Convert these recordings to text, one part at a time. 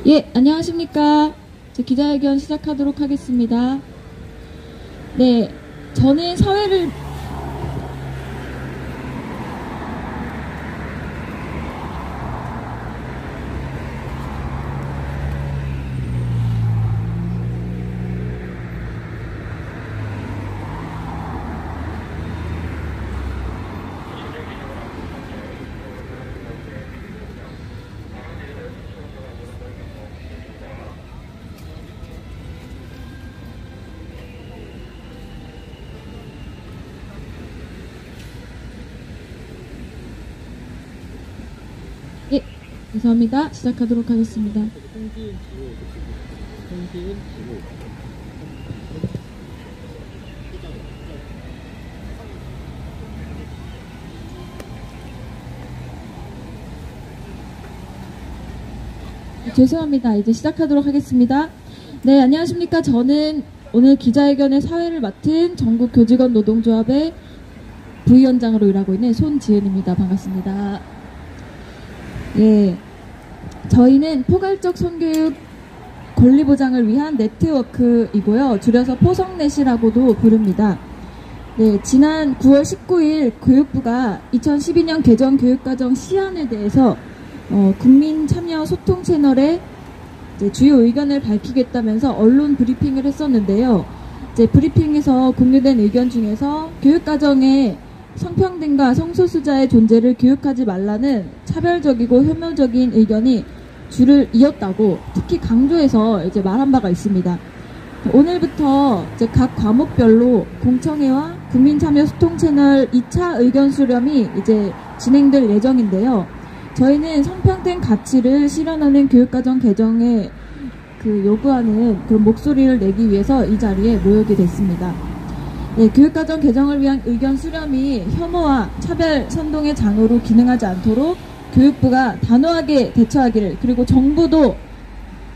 예, 안녕하십니까. 제 기자회견 시작하도록 하겠습니다. 네, 저는 사회를 예, 감사합니다. 시작하도록 하겠습니다. 죄송합니다. 이제 시작하도록 하겠습니다. 네, 안녕하십니까. 저는 오늘 기자회견의 사회를 맡은 전국교직원 노동조합의 부위원장으로 일하고 있는 손지은입니다. 반갑습니다. 예, 저희는 포괄적 성교육 권리보장을 위한 네트워크이고요. 줄여서 포성넷이라고도 부릅니다. 네, 지난 9월 19일 교육부가 2012년 개정 교육과정 시안에 대해서 국민 참여 소통 채널에 이제 주요 의견을 밝히겠다면서 언론 브리핑을 했었는데요. 이제 브리핑에서 공유된 의견 중에서 교육과정에 성평등과 성소수자의 존재를 교육하지 말라는 차별적이고 혐오적인 의견이 줄을 이었다고 특히 강조해서 이제 말한 바가 있습니다. 오늘부터 이제 각 과목별로 공청회와 국민참여 소통 채널 2차 의견 수렴이 이제 진행될 예정인데요. 저희는 성평등 가치를 실현하는 교육과정 개정에 요구하는 그런 목소리를 내기 위해서 이 자리에 모이게 됐습니다. 네, 교육과정 개정을 위한 의견 수렴이 혐오와 차별 선동의 장으로 기능하지 않도록 교육부가 단호하게 대처하기를, 그리고 정부도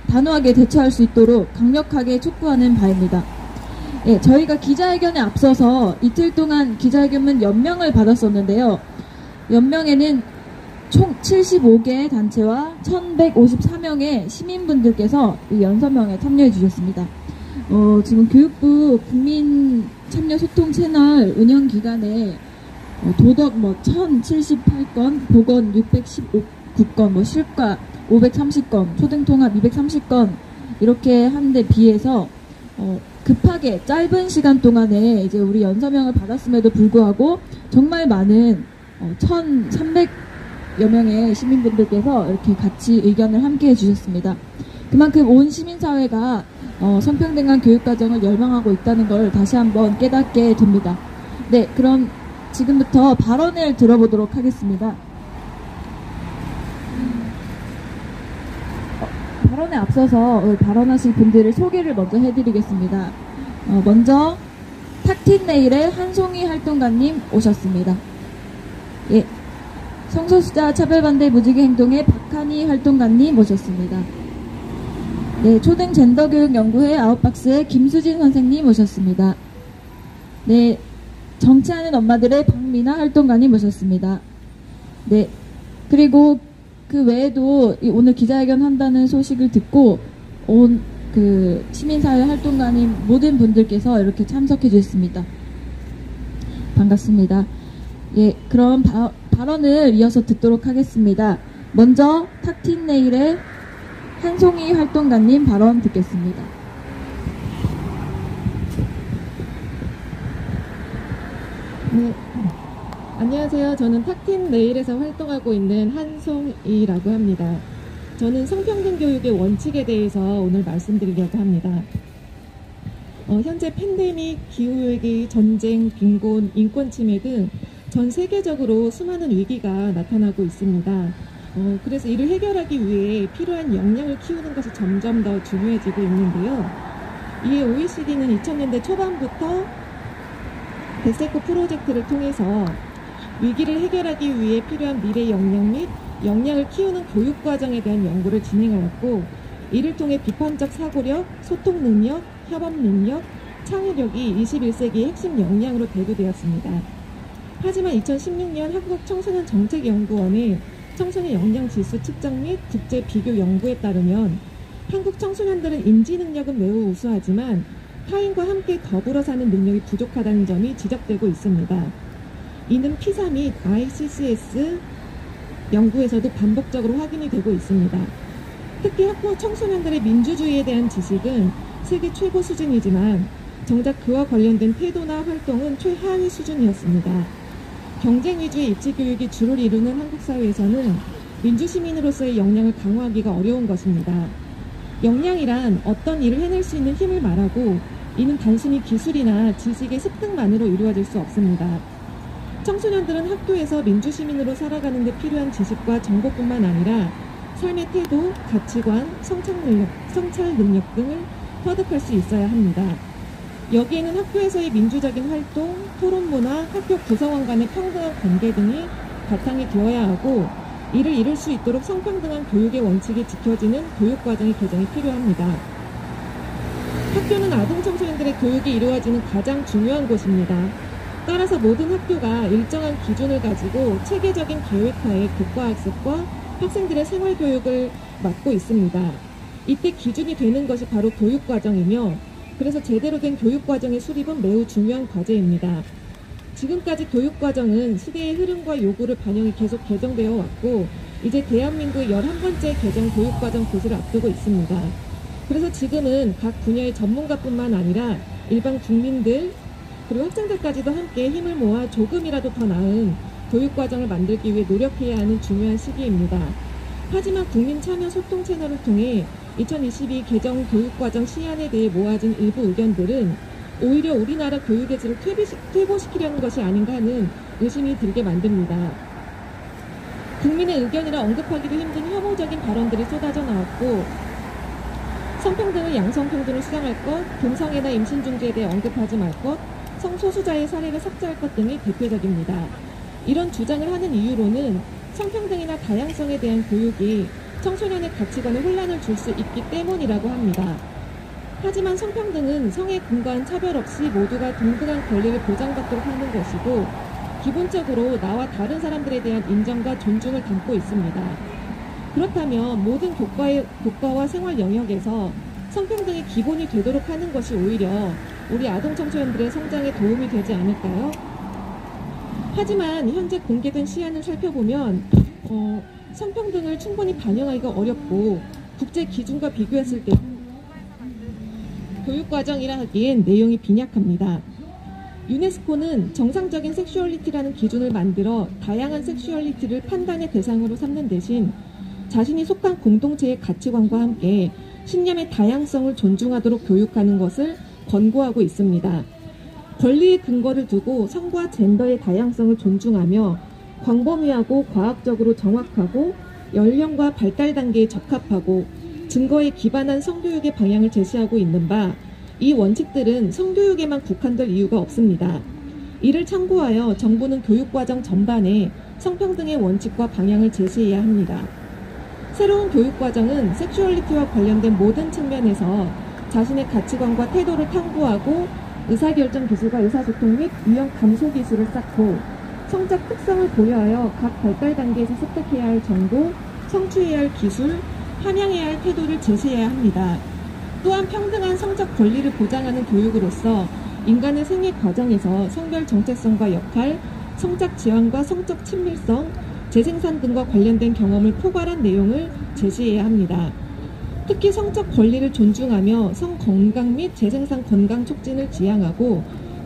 단호하게 대처할 수 있도록 강력하게 촉구하는 바입니다. 네, 저희가 기자회견에 앞서서 이틀 동안 기자회견문 연명을 받았었는데요. 연명에는 총 75개의 단체와 1154명의 시민분들께서 이 연서명에 참여해 주셨습니다. 지금 교육부 국민 참여 소통 채널 운영 기간에 도덕 1078건, 보건 619건, 실과 530건, 초등통합 230건 이렇게 하는데 비해서 급하게 짧은 시간 동안에 이제 우리 연서명을 받았음에도 불구하고 정말 많은 1,300여 명의 시민분들께서 이렇게 같이 의견을 함께 해주셨습니다. 그만큼 온 시민사회가 성평등한 교육과정을 열망하고 있다는 걸 다시 한번 깨닫게 됩니다. 네, 그럼 지금부터 발언을 들어보도록 하겠습니다. 발언에 앞서서 발언하실 분들을 소개를 먼저 해드리겠습니다. 먼저 탁틴네일의 한송이 활동가님 오셨습니다. 예, 성소수자 차별반대 무지개 행동의 박한희 활동가님 오셨습니다. 네, 초등 젠더교육연구회 아웃박스의 김수진 선생님 오셨습니다. 네, 정치하는 엄마들의 박미나 활동가님 오셨습니다. 네, 그리고 그 외에도 오늘 기자회견 한다는 소식을 듣고 온 시민사회 활동가님 모든 분들께서 이렇게 참석해 주셨습니다. 반갑습니다. 예, 그럼 발언을 이어서 듣도록 하겠습니다. 먼저 탁틴네일의 한송이 활동가님 발언 듣겠습니다. 네, 안녕하세요. 저는 탁틴네일에서 활동하고 있는 한송이라고 합니다. 저는 성평등 교육의 원칙에 대해서 오늘 말씀드리려고 합니다. 현재 팬데믹, 기후위기, 전쟁, 빈곤, 인권 침해 등 전 세계적으로 수많은 위기가 나타나고 있습니다. 그래서 이를 해결하기 위해 필요한 역량을 키우는 것이 점점 더 중요해지고 있는데요. 이에 OECD는 2000년대 초반부터 데세코 프로젝트를 통해서 위기를 해결하기 위해 필요한 미래 역량 및 역량을 키우는 교육과정에 대한 연구를 진행하였고, 이를 통해 비판적 사고력, 소통 능력, 협업 능력, 창의력이 21세기의 핵심 역량으로 대두되었습니다. 하지만 2016년 한국 청소년 정책연구원의 청소년 역량 지수 측정 및 국제 비교 연구에 따르면 한국 청소년들은 인지 능력은 매우 우수하지만 타인과 함께 더불어 사는 능력이 부족하다는 점이 지적되고 있습니다. 이는 피사 및 ICCS 연구에서도 반복적으로 확인이 되고 있습니다. 특히 학부 청소년들의 민주주의에 대한 지식은 세계 최고 수준이지만 정작 그와 관련된 태도나 활동은 최하위 수준이었습니다. 경쟁 위주의 입시 교육이 주를 이루는 한국 사회에서는 민주시민으로서의 역량을 강화하기가 어려운 것입니다. 역량이란 어떤 일을 해낼 수 있는 힘을 말하고 이는 단순히 기술이나 지식의 습득만으로 이루어질 수 없습니다. 청소년들은 학교에서 민주시민으로 살아가는 데 필요한 지식과 정보뿐만 아니라 삶의 태도, 가치관, 성찰 능력 등을 터득할 수 있어야 합니다. 여기에는 학교에서의 민주적인 활동, 토론 문화, 학교 구성원 간의 평등한 관계 등이 바탕이 되어야 하고 이를 이룰 수 있도록 성평등한 교육의 원칙이 지켜지는 교육과정의 개정이 필요합니다. 학교는 아동 청소년들의 교육이 이루어지는 가장 중요한 곳입니다. 따라서 모든 학교가 일정한 기준을 가지고 체계적인 계획하에 교과학습과 학생들의 생활교육을 맡고 있습니다. 이때 기준이 되는 것이 바로 교육과정이며 그래서 제대로 된 교육과정의 수립은 매우 중요한 과제입니다. 지금까지 교육과정은 시대의 흐름과 요구를 반영해 계속 개정되어 왔고 이제 대한민국의 11번째 개정 교육과정 고시를 앞두고 있습니다. 그래서 지금은 각 분야의 전문가뿐만 아니라 일반 국민들 그리고 학생들까지도 함께 힘을 모아 조금이라도 더 나은 교육과정을 만들기 위해 노력해야 하는 중요한 시기입니다. 하지만 국민 참여 소통 채널을 통해 2022 개정 교육과정 시안에 대해 모아진 일부 의견들은 오히려 우리나라 교육의 질을 퇴보시키려는 것이 아닌가 하는 의심이 들게 만듭니다. 국민의 의견이라 언급하기도 힘든 혐오적인 발언들이 쏟아져 나왔고 성평등을 양성평등으로 수정할 것, 동성애나 임신중지에 대해 언급하지 말 것, 성소수자의 사례를 삭제할 것 등이 대표적입니다. 이런 주장을 하는 이유로는 성평등이나 다양성에 대한 교육이 청소년의 가치관에 혼란을 줄 수 있기 때문이라고 합니다. 하지만 성평등은 성에 근거한 차별 없이 모두가 동등한 권리를 보장받도록 하는 것이고 기본적으로 나와 다른 사람들에 대한 인정과 존중을 담고 있습니다. 그렇다면 모든 교과와 생활 영역에서 성평등이 기본이 되도록 하는 것이 오히려 우리 아동 청소년들의 성장에 도움이 되지 않을까요? 하지만 현재 공개된 시안을 살펴보면 성평등을 충분히 반영하기가 어렵고 국제 기준과 비교했을 때 교육과정이라 하기엔 내용이 빈약합니다. 유네스코는 정상적인 섹슈얼리티라는 기준을 만들어 다양한 섹슈얼리티를 판단의 대상으로 삼는 대신 자신이 속한 공동체의 가치관과 함께 신념의 다양성을 존중하도록 교육하는 것을 권고하고 있습니다. 권리의 근거를 두고 성과 젠더의 다양성을 존중하며 광범위하고 과학적으로 정확하고 연령과 발달 단계에 적합하고 증거에 기반한 성교육의 방향을 제시하고 있는 바 이 원칙들은 성교육에만 국한될 이유가 없습니다. 이를 참고하여 정부는 교육과정 전반에 성평등의 원칙과 방향을 제시해야 합니다. 새로운 교육과정은 섹슈얼리티와 관련된 모든 측면에서 자신의 가치관과 태도를 탐구하고 의사결정 기술과 의사소통 및 유형 감소 기술을 쌓고 성적 특성을 고려하여 각 발달 단계에서 습득해야 할 정보, 성취해야 할 기술, 함양해야 할 태도를 제시해야 합니다. 또한 평등한 성적 권리를 보장하는 교육으로서 인간의 생애 과정에서 성별 정체성과 역할, 성적 지향과 성적 친밀성, 재생산 등과 관련된 경험을 포괄한 내용을 제시해야 합니다. 특히 성적 권리를 존중하며 성 건강 및 재생산 건강 촉진을 지향하고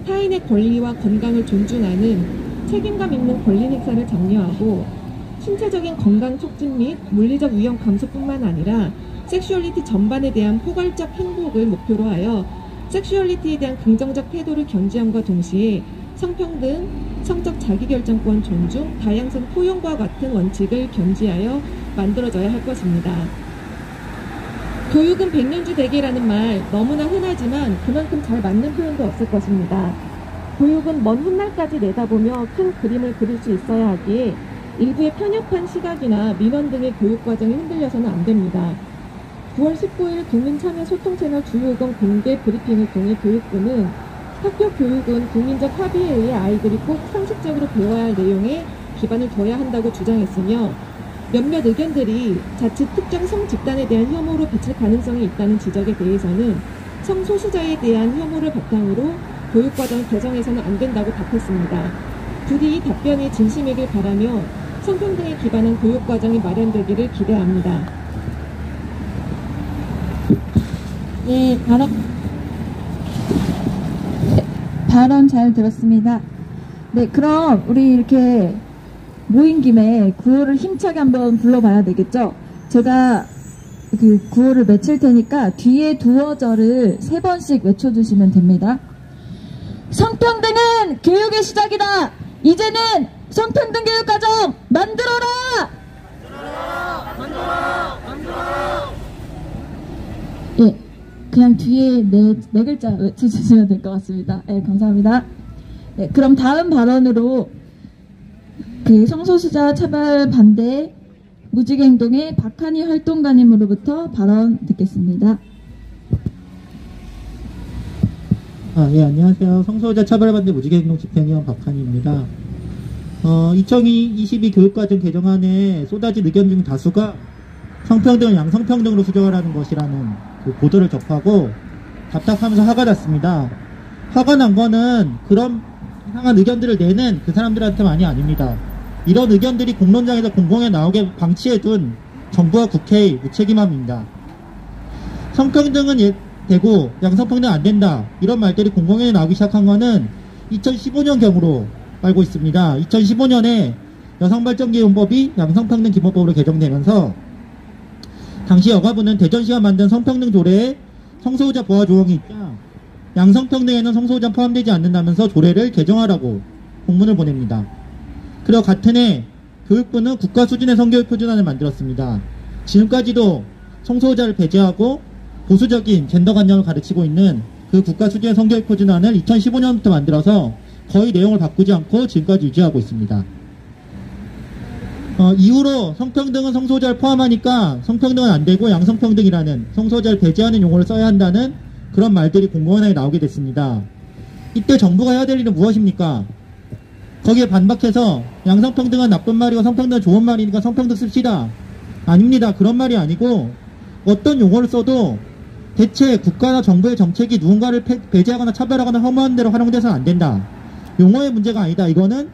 타인의 권리와 건강을 존중하는 책임감 있는 권리 행사를 장려하고 신체적인 건강 촉진 및 물리적 위험 감소뿐만 아니라 섹슈얼리티 전반에 대한 포괄적 행복을 목표로 하여 섹슈얼리티에 대한 긍정적 태도를 견지함과 동시에 성평등, 성적 자기결정권 존중, 다양성 포용과 같은 원칙을 견지하여 만들어져야 할 것입니다. 교육은 백년주 대계라는 말 너무나 흔하지만 그만큼 잘 맞는 표현도 없을 것입니다. 교육은 먼 훗날까지 내다보며 큰 그림을 그릴 수 있어야 하기에 일부의 편협한 시각이나 민원 등의 교육과정이 흔들려서는 안 됩니다. 9월 19일 국민참여 소통채널 주요 의견 공개 브리핑을 통해 교육부는 학교 교육은 국민적 합의에 의해 아이들이 꼭 상식적으로 배워야 할 내용에 기반을 둬야 한다고 주장했으며 몇몇 의견들이 자칫 특정 성 집단에 대한 혐오로 비칠 가능성이 있다는 지적에 대해서는 성소수자에 대한 혐오를 바탕으로 교육과정 개정해서는 안 된다고 답했습니다. 부디 이 답변이 진심이길 바라며 성평등에 기반한 교육과정이 마련되기를 기대합니다. 네, 발언 잘 들었습니다. 네, 그럼 우리 이렇게 모인 김에 구호를 힘차게 한번 불러봐야 되겠죠? 제가 그 구호를 외칠 테니까 뒤에 두어절을 3번씩 외쳐주시면 됩니다. 성평등은 교육의 시작이다. 이제는 성평등 교육과정 만들어라! 만들어라! 예, 그냥 뒤에 네 글자 외쳐주시면 될 것 같습니다. 예, 감사합니다. 네, 그럼 다음 발언으로 그 성소수자 차별 반대 무지개 행동의 박한희 활동가님으로부터 발언 듣겠습니다. 예, 안녕하세요. 성소수자 차별반대 무지개행동 집행위원 박한희입니다. 2022 교육과정 개정안에 쏟아진 의견 중 다수가 성평등을 양성평등으로 수정하라는 것이라는 그 보도를 접하고 답답하면서 화가 났습니다. 화가 난 거는 그런 이상한 의견들을 내는 그 사람들한테만이 아닙니다. 이런 의견들이 공론장에서 공공에 나오게 방치해둔 정부와 국회의 무책임함입니다. 성평등은 되고 양성평등 안 된다, 이런 말들이 공공연히 나오기 시작한 거는 2015년경으로 알고 있습니다. 2015년에 여성발전기본법이 양성평등 기본법으로 개정되면서 당시 여가부는 대전시가 만든 성평등 조례에 성소수자 보호 조항이 있자 양성평등에는 성소수자 포함되지 않는다면서 조례를 개정하라고 공문을 보냅니다. 그리고 같은 해 교육부는 국가 수준의 성교육 표준안을 만들었습니다. 지금까지도 성소수자를 배제하고 보수적인 젠더관념을 가르치고 있는 그 국가 수준의 성교육 표준안을 2015년부터 만들어서 거의 내용을 바꾸지 않고 지금까지 유지하고 있습니다. 이후로 성평등은 성소수자를 포함하니까 성평등은 안 되고 양성평등이라는 성소수자를 배제하는 용어를 써야 한다는 그런 말들이 공공연하게 나오게 됐습니다. 이때 정부가 해야 될 일은 무엇입니까? 거기에 반박해서 양성평등은 나쁜 말이고 성평등은 좋은 말이니까 성평등 씁시다. 아닙니다. 그런 말이 아니고 어떤 용어를 써도 대체 국가나 정부의 정책이 누군가를 배제하거나 차별하거나 혐오하는 대로 활용돼서는 안 된다. 용어의 문제가 아니다. 이거는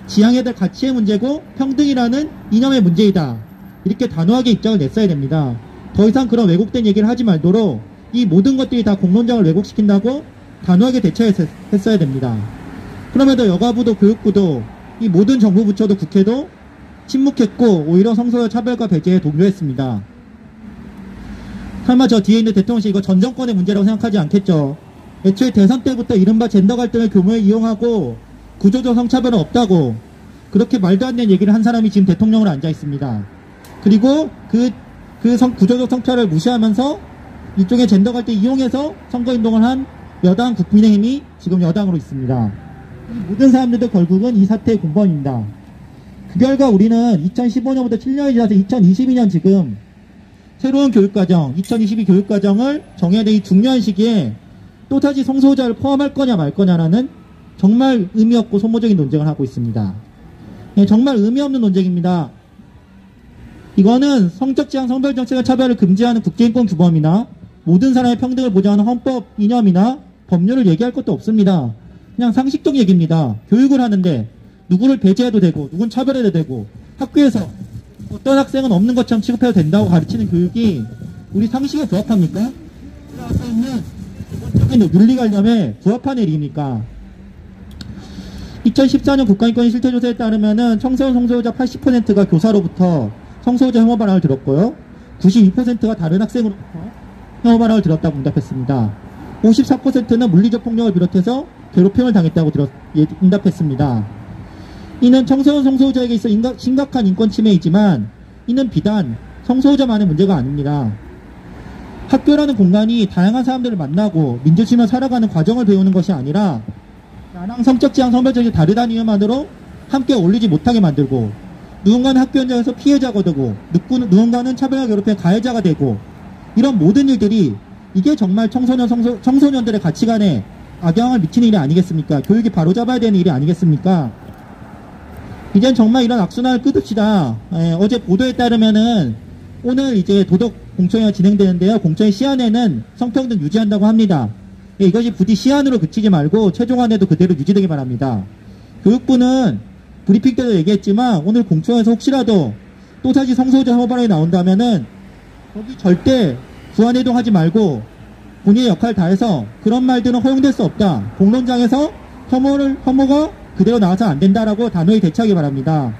지향해야 될 가치의 문제고 평등이라는 이념의 문제이다. 이렇게 단호하게 입장을 냈어야 됩니다. 더 이상 그런 왜곡된 얘기를 하지 말도록 이 모든 것들이 다 공론장을 왜곡시킨다고 단호하게 대처했어야 됩니다. 그럼에도 여가부도 교육부도 이 모든 정부 부처도 국회도 침묵했고 오히려 성소수자 차별과 배제에 동조했습니다. 설마 저 뒤에 있는 대통령실 이거 전 정권의 문제라고 생각하지 않겠죠? 애초에 대선 때부터 이른바 젠더 갈등을 교묘히 이용하고 구조적 성차별은 없다고 그렇게 말도 안 되는 얘기를 한 사람이 지금 대통령으로 앉아 있습니다. 그리고 구조적 성차별을 무시하면서 일종의 젠더 갈등 이용해서 선거운동을 한 여당 국민의힘이 지금 여당으로 있습니다. 모든 사람들도 결국은 이 사태의 공범입니다. 그 결과 우리는 2015년부터 7년이 지나서 2022년 지금 새로운 교육과정, 2022 교육과정을 정해야 될 이 중요한 시기에 또다시 성소수자를 포함할 거냐 말 거냐라는 정말 의미 없고 소모적인 논쟁을 하고 있습니다. 네, 정말 의미 없는 논쟁입니다. 이거는 성적 지향 성별 정책의 차별을 금지하는 국제인권 규범이나 모든 사람의 평등을 보장하는 헌법 이념이나 법률을 얘기할 것도 없습니다. 그냥 상식적 얘기입니다. 교육을 하는데 누구를 배제해도 되고 누군 차별해도 되고 학교에서 어떤 학생은 없는 것처럼 취급해도 된다고 가르치는 교육이 우리 상식에 부합합니까? 앞에 있는 기본적인 윤리관념에 부합한 일입니까? 2014년 국가인권 실태조사에 따르면은 청소년 성소수자 80%가 교사로부터 성소수자 혐오 반응을 들었고요. 92%가 다른 학생으로부터 혐오 반응을 들었다고 응답했습니다. 54%는 물리적 폭력을 비롯해서 괴롭힘을 당했다고 응답했습니다. 이는 청소년 성소수자에게 있어 심각한 인권 침해이지만 이는 비단 성소수자만의 문제가 아닙니다. 학교라는 공간이 다양한 사람들을 만나고 민주주의만 살아가는 과정을 배우는 것이 아니라 나랑 성적 지향 성별적이 다르다는 이유만으로 함께 어울리지 못하게 만들고 누군가는 학교 현장에서 피해자가 되고 누군가는 차별과 괴롭힘의 가해자가 되고 이런 모든 일들이 이게 정말 청소년들의 가치관에 악영향을 미치는 일이 아니겠습니까? 교육이 바로잡아야 되는 일이 아니겠습니까? 이젠 정말 이런 악순환을 끊읍시다. 어제 보도에 따르면은 오늘 이제 도덕 공청회가 진행되는데요. 공청회 시안에는 성평등 유지한다고 합니다. 이것이 부디 시안으로 그치지 말고 최종안에도 그대로 유지되기 바랍니다. 교육부는 브리핑 때도 얘기했지만 오늘 공청회에서 혹시라도 또다시 성소수자 혐오 발언이 나온다면은 거기 절대 부안해동하지 말고 본인의 역할을 다해서 그런 말들은 허용될 수 없다. 공론장에서 혐오가 그대로 나와서 안 된다라고 단호히 대처하기 바랍니다.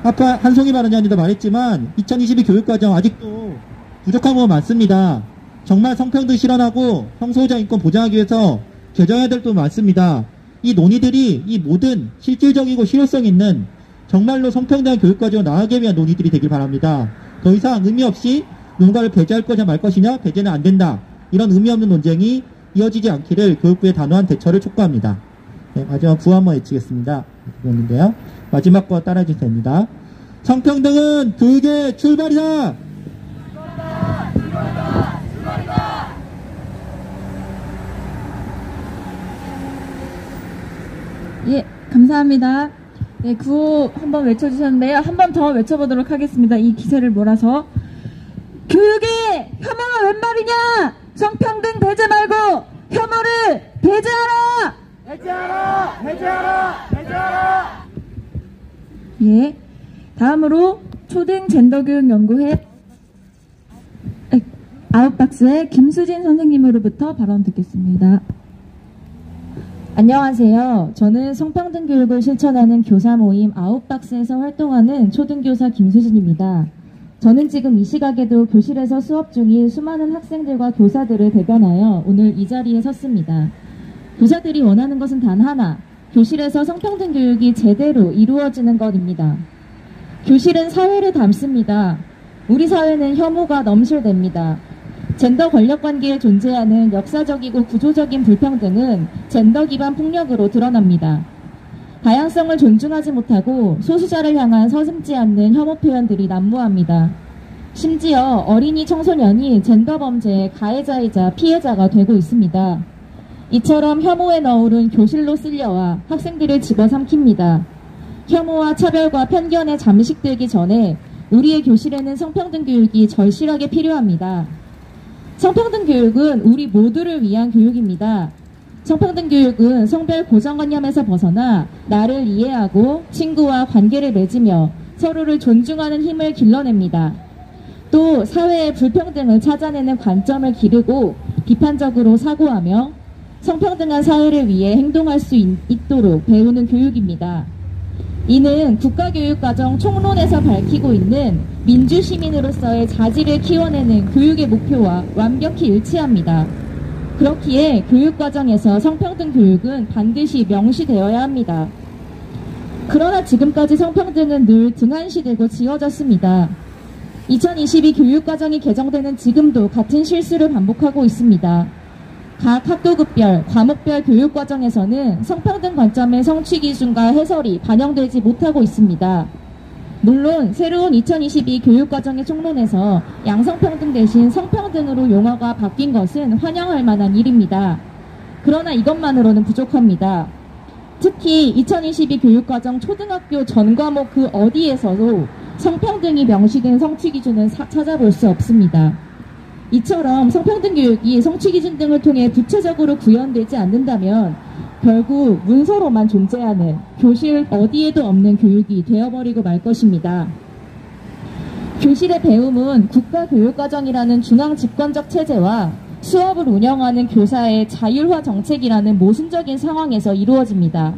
아까 한송이 발언자님도 말했지만 2022 교육과정 아직도 부족한 부분 많습니다. 정말 성평등 실현하고 성소수자 인권 보장하기 위해서 개정해야 될 부분 많습니다. 이 논의들이 이 모든 실질적이고 실효성 있는 정말로 성평등한 교육과정을 나아가기 위한 논의들이 되길 바랍니다. 더 이상 의미 없이 누군가를 배제할 것이냐 말 것이냐, 배제는 안 된다. 이런 의미 없는 논쟁이 이어지지 않기를 교육부의 단호한 대처를 촉구합니다. 네, 마지막 구호 한번 외치겠습니다. 있는데요. 마지막 거 따라해주셔도 됩니다. 성평등은 교육의 출발이다! 예, 감사합니다. 네, 구호 한번 외쳐주셨는데요. 한 번 더 외쳐보도록 하겠습니다. 이 기세를 몰아서. 교육에 혐오가 웬 말이냐! 성평등 배제 말고 혐오를 배제하라! 배제하라! 배제하라! 배제하라! 예, 다음으로 초등 젠더교육연구회 아웃박스의 김수진 선생님으로부터 발언 듣겠습니다. 안녕하세요. 저는 성평등 교육을 실천하는 교사 모임 아웃박스에서 활동하는 초등교사 김수진입니다. 저는 지금 이 시각에도 교실에서 수업 중인 수많은 학생들과 교사들을 대변하여 오늘 이 자리에 섰습니다. 교사들이 원하는 것은 단 하나, 교실에서 성평등 교육이 제대로 이루어지는 것입니다. 교실은 사회를 담습니다. 우리 사회는 혐오가 넘실댑니다. 젠더 권력관계에 존재하는 역사적이고 구조적인 불평등은 젠더 기반 폭력으로 드러납니다. 다양성을 존중하지 못하고 소수자를 향한 서슴지 않는 혐오 표현들이 난무합니다. 심지어 어린이 청소년이 젠더 범죄의 가해자이자 피해자가 되고 있습니다. 이처럼 혐오에 너우른 교실로 쓸려와 학생들을 집어삼킵니다. 혐오와 차별과 편견에 잠식들기 전에 우리의 교실에는 성평등 교육이 절실하게 필요합니다. 성평등 교육은 우리 모두를 위한 교육입니다. 성평등 교육은 성별 고정관념에서 벗어나 나를 이해하고 친구와 관계를 맺으며 서로를 존중하는 힘을 길러냅니다. 또 사회의 불평등을 찾아내는 관점을 기르고 비판적으로 사고하며 성평등한 사회를 위해 행동할 수 있도록 배우는 교육입니다. 이는 국가교육과정 총론에서 밝히고 있는 민주시민으로서의 자질을 키워내는 교육의 목표와 완벽히 일치합니다. 그렇기에 교육과정에서 성평등 교육은 반드시 명시되어야 합니다. 그러나 지금까지 성평등은 늘 등한시되고 지워졌습니다. 2022 교육과정이 개정되는 지금도 같은 실수를 반복하고 있습니다. 각 학교급별, 과목별 교육과정에서는 성평등 관점의 성취 기준과 해설이 반영되지 못하고 있습니다. 물론 새로운 2022 교육과정의 총론에서 양성평등 대신 성평등으로 용어가 바뀐 것은 환영할 만한 일입니다. 그러나 이것만으로는 부족합니다. 특히 2022 교육과정 초등학교 전 과목 그 어디에서도 성평등이 명시된 성취 기준은 찾아볼 수 없습니다. 이처럼 성평등 교육이 성취 기준 등을 통해 구체적으로 구현되지 않는다면 결국 문서로만 존재하는 교실 어디에도 없는 교육이 되어버리고 말 것입니다. 교실의 배움은 국가교육과정이라는 중앙집권적 체제와 수업을 운영하는 교사의 자율화 정책이라는 모순적인 상황에서 이루어집니다.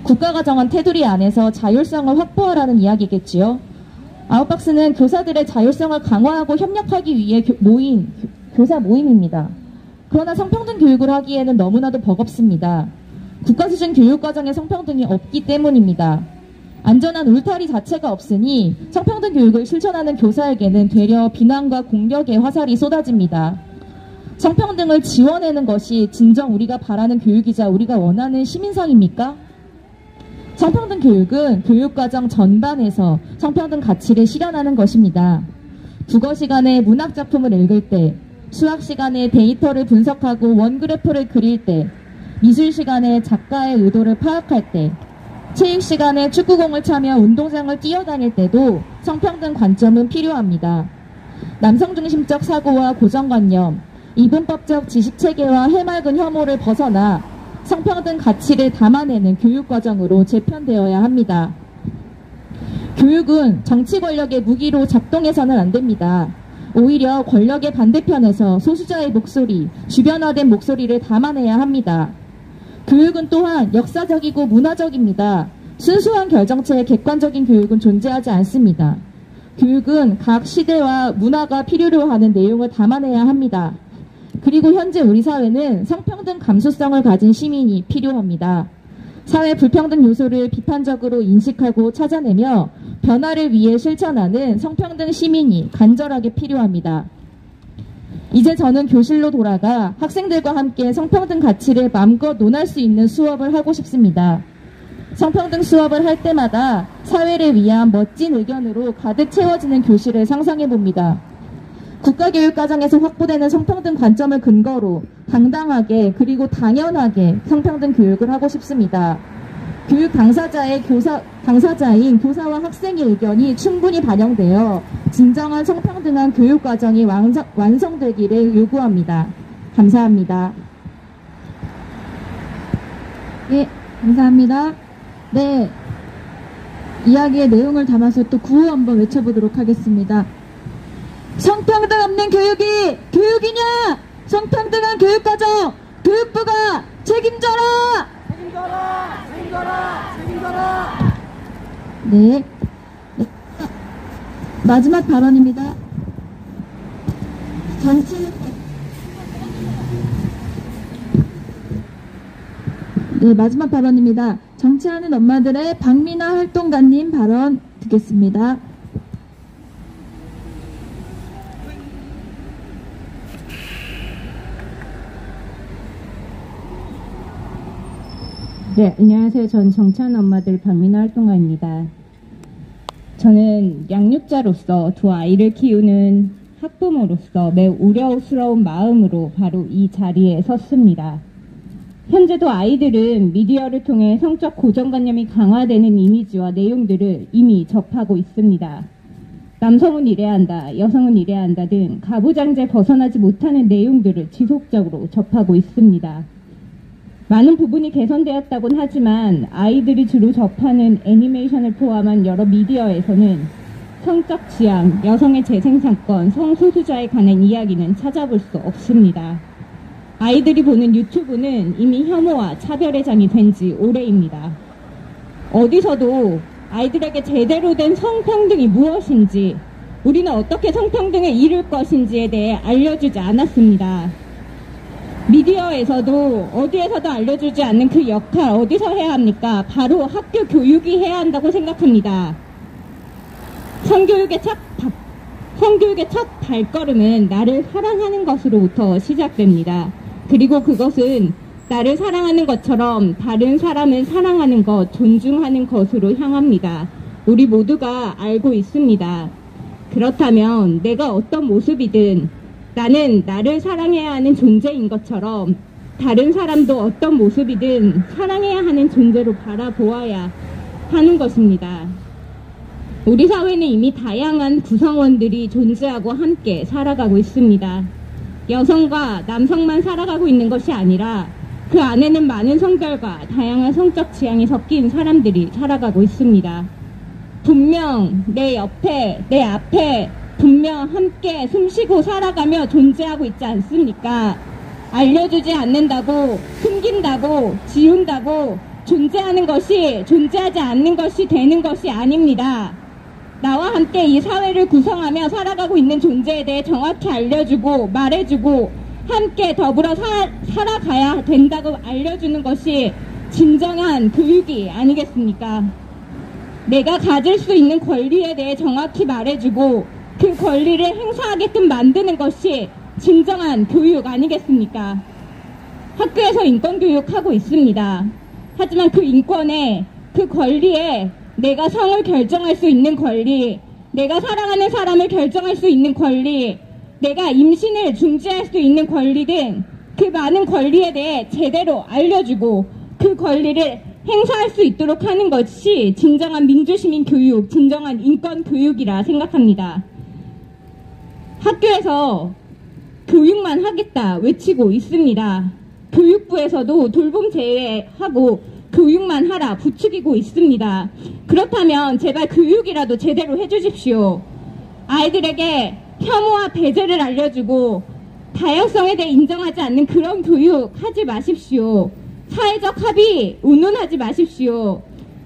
국가가 정한 테두리 안에서 자율성을 확보하라는 이야기겠지요. 아웃박스는 교사들의 자율성을 강화하고 협력하기 위해 모인 교사 모임입니다. 그러나 성평등 교육을 하기에는 너무나도 버겁습니다. 국가수준 교육과정에 성평등이 없기 때문입니다. 안전한 울타리 자체가 없으니 성평등 교육을 실천하는 교사에게는 되려 비난과 공격의 화살이 쏟아집니다. 성평등을 지원하는 것이 진정 우리가 바라는 교육이자 우리가 원하는 시민상입니까? 성평등 교육은 교육과정 전반에서 성평등 가치를 실현하는 것입니다. 국어 시간에 문학작품을 읽을 때, 수학 시간에 데이터를 분석하고 원그래프를 그릴 때, 미술 시간에 작가의 의도를 파악할 때, 체육 시간에 축구공을 차며 운동장을 뛰어다닐 때도 성평등 관점은 필요합니다. 남성 중심적 사고와 고정관념, 이분법적 지식체계와 해맑은 혐오를 벗어나 성평등 가치를 담아내는 교육과정으로 재편되어야 합니다. 교육은 정치 권력의 무기로 작동해서는 안 됩니다. 오히려 권력의 반대편에서 소수자의 목소리, 주변화된 목소리를 담아내야 합니다. 교육은 또한 역사적이고 문화적입니다. 순수한 결정체의 객관적인 교육은 존재하지 않습니다. 교육은 각 시대와 문화가 필요로 하는 내용을 담아내야 합니다. 그리고 현재 우리 사회는 성평등 감수성을 가진 시민이 필요합니다. 사회 불평등 요소를 비판적으로 인식하고 찾아내며 변화를 위해 실천하는 성평등 시민이 간절하게 필요합니다. 이제 저는 교실로 돌아가 학생들과 함께 성평등 가치를 마음껏 논할 수 있는 수업을 하고 싶습니다. 성평등 수업을 할 때마다 사회를 위한 멋진 의견으로 가득 채워지는 교실을 상상해 봅니다. 국가교육과정에서 확보되는 성평등 관점을 근거로 당당하게 그리고 당연하게 성평등 교육을 하고 싶습니다. 교육 당사자인 교사와 학생의 의견이 충분히 반영되어 진정한 성평등한 교육과정이 완성되기를 요구합니다. 감사합니다. 예, 감사합니다. 네, 이야기의 내용을 담아서 또 구호 한번 외쳐보도록 하겠습니다. 성평등 없는 교육이 교육이냐? 성평등한 교육과정 교육부가 책임져라! 책임져라! 책임져라! 책임져라! 네. 마지막 발언입니다. 마지막 발언입니다. 정치하는 엄마들의 박미나 활동가님 발언 듣겠습니다. 네, 안녕하세요. 전 정치하는 엄마들 박미나 활동가입니다. 저는 양육자로서 두 아이를 키우는 학부모로서 매우 우려스러운 마음으로 바로 이 자리에 섰습니다. 현재도 아이들은 미디어를 통해 성적 고정관념이 강화되는 이미지와 내용들을 이미 접하고 있습니다. 남성은 이래야 한다, 여성은 이래야 한다 등 가부장제 벗어나지 못하는 내용들을 지속적으로 접하고 있습니다. 많은 부분이 개선되었다곤 하지만 아이들이 주로 접하는 애니메이션을 포함한 여러 미디어에서는 성적 지향, 여성의 재생산권, 성소수자에 관한 이야기는 찾아볼 수 없습니다. 아이들이 보는 유튜브는 이미 혐오와 차별의 장이 된 지 오래입니다. 어디서도 아이들에게 제대로 된 성평등이 무엇인지, 우리는 어떻게 성평등을 이룰 것인지에 대해 알려주지 않았습니다. 미디어에서도 어디에서도 알려주지 않는 그 역할 어디서 해야 합니까? 바로 학교 교육이 해야 한다고 생각합니다. 성교육의 첫 발걸음은 나를 사랑하는 것으로부터 시작됩니다. 그리고 그것은 나를 사랑하는 것처럼 다른 사람을 사랑하는 것, 존중하는 것으로 향합니다. 우리 모두가 알고 있습니다. 그렇다면 내가 어떤 모습이든 나는 나를 사랑해야 하는 존재인 것처럼 다른 사람도 어떤 모습이든 사랑해야 하는 존재로 바라보아야 하는 것입니다. 우리 사회는 이미 다양한 구성원들이 존재하고 함께 살아가고 있습니다. 여성과 남성만 살아가고 있는 것이 아니라 그 안에는 많은 성별과 다양한 성적 취향이 섞인 사람들이 살아가고 있습니다. 분명 내 옆에, 내 앞에 분명 함께 숨쉬고 살아가며 존재하고 있지 않습니까? 알려주지 않는다고, 숨긴다고, 지운다고 존재하는 것이 존재하지 않는 것이 되는 것이 아닙니다. 나와 함께 이 사회를 구성하며 살아가고 있는 존재에 대해 정확히 알려주고 말해주고 함께 더불어 살아가야 된다고 알려주는 것이 진정한 교육이 아니겠습니까? 내가 가질 수 있는 권리에 대해 정확히 말해주고 그 권리를 행사하게끔 만드는 것이 진정한 교육 아니겠습니까? 학교에서 인권교육하고 있습니다. 하지만 그 인권에, 그 권리에 내가 성을 결정할 수 있는 권리, 내가 사랑하는 사람을 결정할 수 있는 권리, 내가 임신을 중지할 수 있는 권리 등 그 많은 권리에 대해 제대로 알려주고 그 권리를 행사할 수 있도록 하는 것이 진정한 민주시민 교육, 진정한 인권 교육이라 생각합니다. 학교에서 교육만 하겠다 외치고 있습니다. 교육부에서도 돌봄 제외하고 교육만 하라 부추기고 있습니다. 그렇다면 제발 교육이라도 제대로 해주십시오. 아이들에게 혐오와 배제를 알려주고 다양성에 대해 인정하지 않는 그런 교육 하지 마십시오. 사회적 합의 운운하지 마십시오.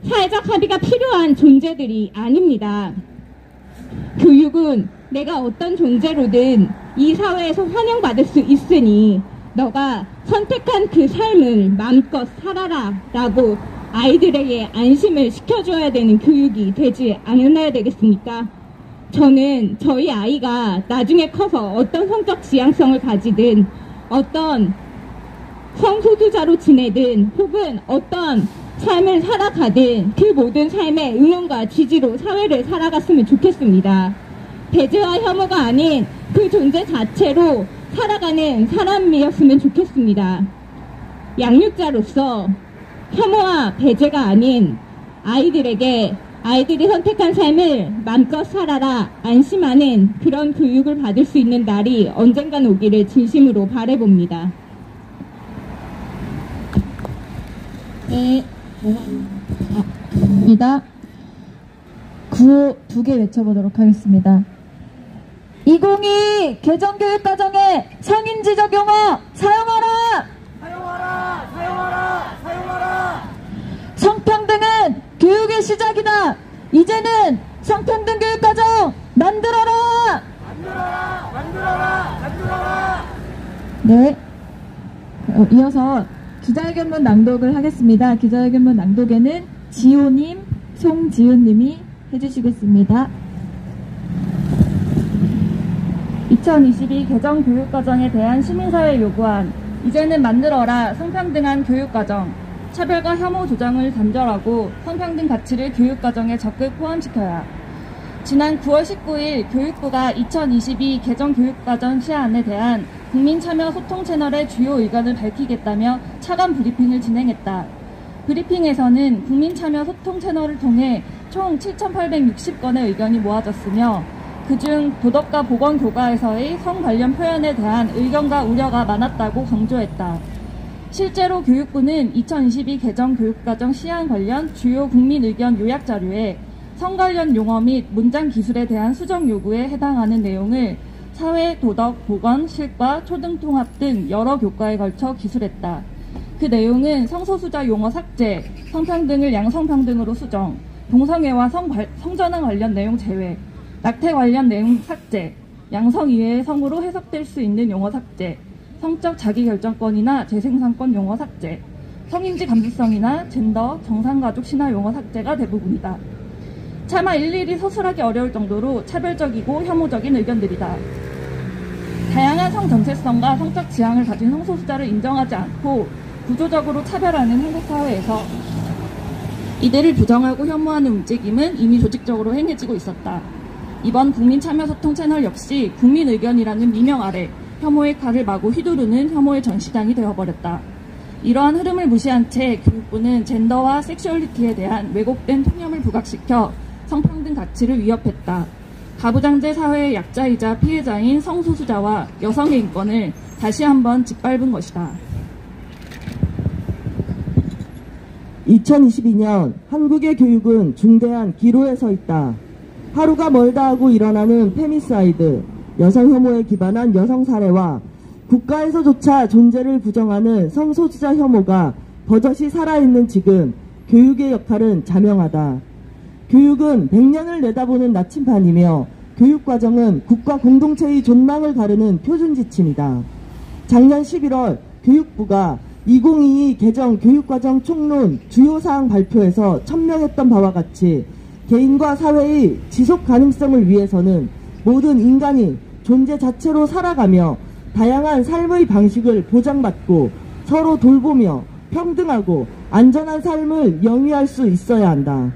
사회적 합의가 필요한 존재들이 아닙니다. 교육은 내가 어떤 존재로든 이 사회에서 환영받을 수 있으니 너가 선택한 그 삶을 마음껏 살아라 라고 아이들에게 안심을 시켜줘야 되는 교육이 되지 않아야 되겠습니까? 저는 저희 아이가 나중에 커서 어떤 성적 지향성을 가지든 어떤 성소수자로 지내든 혹은 어떤 삶을 살아가든 그 모든 삶의 응원과 지지로 사회를 살아갔으면 좋겠습니다. 배제와 혐오가 아닌 그 존재 자체로 살아가는 사람이었으면 좋겠습니다. 양육자로서 혐오와 배제가 아닌 아이들에게 아이들이 선택한 삶을 마음껏 살아라 안심하는 그런 교육을 받을 수 있는 날이 언젠간 오기를 진심으로 바라봅니다. 네. 입니다. 구호 2개 외쳐보도록 하겠습니다. 2022 개정교육과정의 성인지적 용어 사용하라! 사용하라! 사용하라! 사용하라! 성평등은 교육의 시작이다. 이제는 성평등 교육과정 만들어라! 만들어라! 만들어라! 만들어라! 네. 이어서 기자회견문 낭독을 하겠습니다. 기자회견문 낭독에는 지호님, 송지은님이 해주시겠습니다. 2022 개정 교육과정에 대한 시민사회 요구안 이제는 만들어라 성평등한 교육과정 차별과 혐오 조장을 단절하고 성평등 가치를 교육과정에 적극 포함시켜야. 지난 9월 19일 교육부가 2022 개정 교육과정 시안에 대한 국민참여 소통 채널의 주요 의견을 밝히겠다며 차관 브리핑을 진행했다. 브리핑에서는 국민참여 소통 채널을 통해 총 7,860건의 의견이 모아졌으며 그중 도덕과 보건교과에서의 성 관련 표현에 대한 의견과 우려가 많았다고 강조했다. 실제로 교육부는 2022 개정 교육과정 시안 관련 주요 국민 의견 요약 자료에 성 관련 용어 및 문장 기술에 대한 수정 요구에 해당하는 내용을 사회, 도덕, 보건, 실과, 초등통합 등 여러 교과에 걸쳐 기술했다. 그 내용은 성소수자 용어 삭제, 성평등을 양성평등으로 수정, 동성애와 성전환 관련 내용 제외, 낙태 관련 내용 삭제, 양성 이외의 성으로 해석될 수 있는 용어 삭제, 성적 자기결정권이나 재생산권 용어 삭제, 성인지 감수성이나 젠더, 정상가족 신화 용어 삭제가 대부분이다. 차마 일일이 서술하기 어려울 정도로 차별적이고 혐오적인 의견들이다. 다양한 성 정체성과 성적 지향을 가진 성소수자를 인정하지 않고 구조적으로 차별하는 한국 사회에서 이들을 부정하고 혐오하는 움직임은 이미 조직적으로 행해지고 있었다. 이번 국민참여소통 채널 역시 국민의견이라는 미명 아래 혐오의 칼을 마구 휘두르는 혐오의 전시장이 되어버렸다. 이러한 흐름을 무시한 채 교육부는 젠더와 섹슈얼리티에 대한 왜곡된 통념을 부각시켜 성평등 가치를 위협했다. 가부장제 사회의 약자이자 피해자인 성소수자와 여성의 인권을 다시 한번 짓밟은 것이다. 2022년 한국의 교육은 중대한 기로에 서 있다. 하루가 멀다 하고 일어나는 페미사이드, 여성 혐오에 기반한 여성 살해와 국가에서조차 존재를 부정하는 성소수자 혐오가 버젓이 살아있는 지금 교육의 역할은 자명하다. 교육은 100년을 내다보는 나침반이며 교육과정은 국가 공동체의 존망을 가르는 표준지침이다. 작년 11월 교육부가 2022 개정 교육과정 총론 주요사항 발표에서 천명했던 바와 같이 개인과 사회의 지속 가능성을 위해서는 모든 인간이 존재 자체로 살아가며 다양한 삶의 방식을 보장받고 서로 돌보며 평등하고 안전한 삶을 영위할 수 있어야 한다.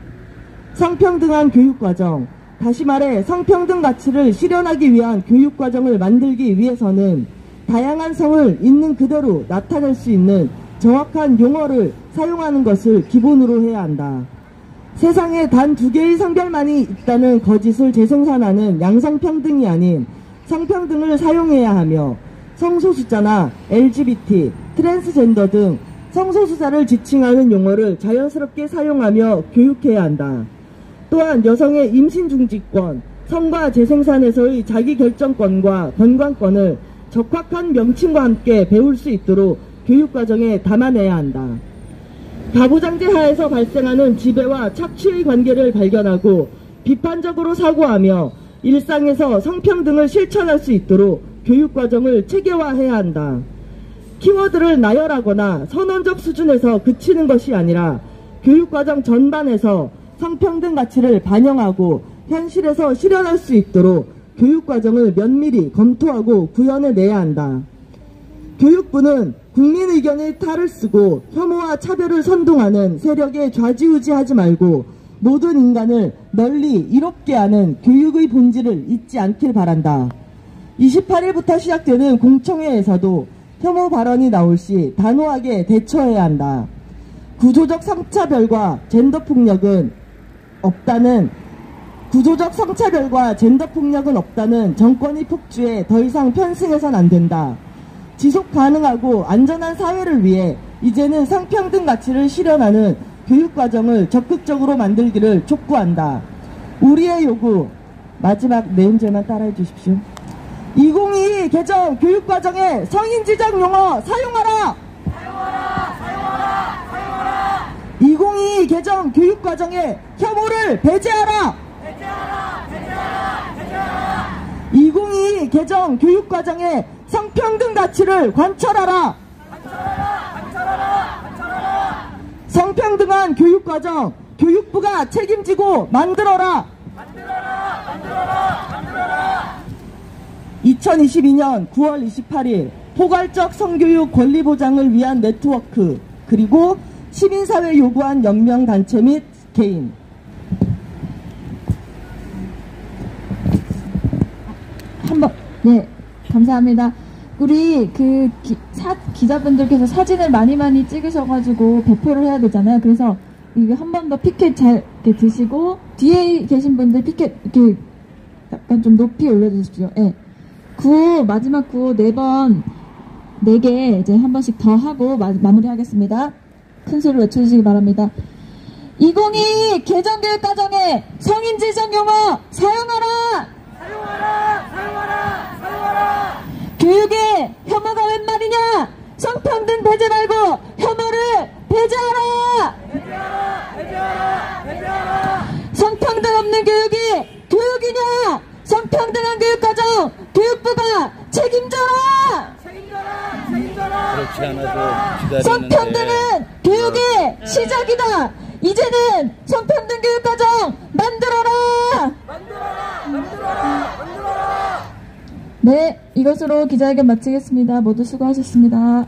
성평등한 교육과정, 다시 말해 성평등 가치를 실현하기 위한 교육과정을 만들기 위해서는 다양한 성을 있는 그대로 나타낼 수 있는 정확한 용어를 사용하는 것을 기본으로 해야 한다. 세상에 단 2개의 성별만이 있다는 거짓을 재생산하는 양성평등이 아닌 성평등을 사용해야 하며 성소수자나 LGBT, 트랜스젠더 등 성소수자를 지칭하는 용어를 자연스럽게 사용하며 교육해야 한다. 또한 여성의 임신 중지권, 성과 재생산에서의 자기결정권과 건강권을 적확한 명칭과 함께 배울 수 있도록 교육과정에 담아내야 한다. 가부장제 하에서 발생하는 지배와 착취의 관계를 발견하고 비판적으로 사고하며 일상에서 성평등을 실천할 수 있도록 교육과정을 체계화해야 한다. 키워드를 나열하거나 선언적 수준에서 그치는 것이 아니라 교육과정 전반에서 성평등 가치를 반영하고 현실에서 실현할 수 있도록 교육과정을 면밀히 검토하고 구현해내야 한다. 교육부는 국민 의견의 탈을 쓰고 혐오와 차별을 선동하는 세력에 좌지우지하지 말고 모든 인간을 널리 이롭게 하는 교육의 본질을 잊지 않길 바란다. 28일부터 시작되는 공청회에서도 혐오 발언이 나올 시 단호하게 대처해야 한다. 구조적 성차별과 젠더 폭력은 없다는 정권이 폭주해 더 이상 편승해선 안 된다. 지속 가능하고 안전한 사회를 위해 이제는 성평등 가치를 실현하는 교육과정을 적극적으로 만들기를 촉구한다. 우리의 요구, 마지막 네 음절만 따라해 주십시오. 2022 개정 교육과정에 성인지정 용어 사용하라! 2022 개정 교육과정에 혐오를 배제하라! 2022 개정 교육과정에 성평등 가치를 관철하라! 성평등한 교육과정 교육부가 책임지고 만들어라! 2022년 9월 28일 포괄적 성교육 권리 보장을 위한 네트워크 그리고 시민사회 요구한 연명단체 및 개인. 네, 감사합니다. 우리 기자분들께서 사진을 많이 찍으셔가지고 배포를 해야 되잖아요. 그래서 이게 한 번 더 피켓 잘 이렇게 드시고 뒤에 계신 분들 피켓 이렇게 약간 좀 높이 올려주십시오. 네. 마지막 구호 4번 4개 이제 한 번씩 더 하고 마무리하겠습니다. 큰 소리로 외쳐주시기 바랍니다. 2022 개정교육과정에 성인지정 용어 사용하라! 교육에 혐오가 웬 말이냐? 성평등 배제 말고 혐오를 배제하라! 성평등 없는 교육이 교육이냐? 성평등한 교육과정 교육부가 책임져라! 그렇지 않아도 기다리는데 성평등은 교육의 시작이다. 이제는 성평등 교육과정 만들어라! 네, 이것으로 기자회견 마치겠습니다. 모두 수고하셨습니다.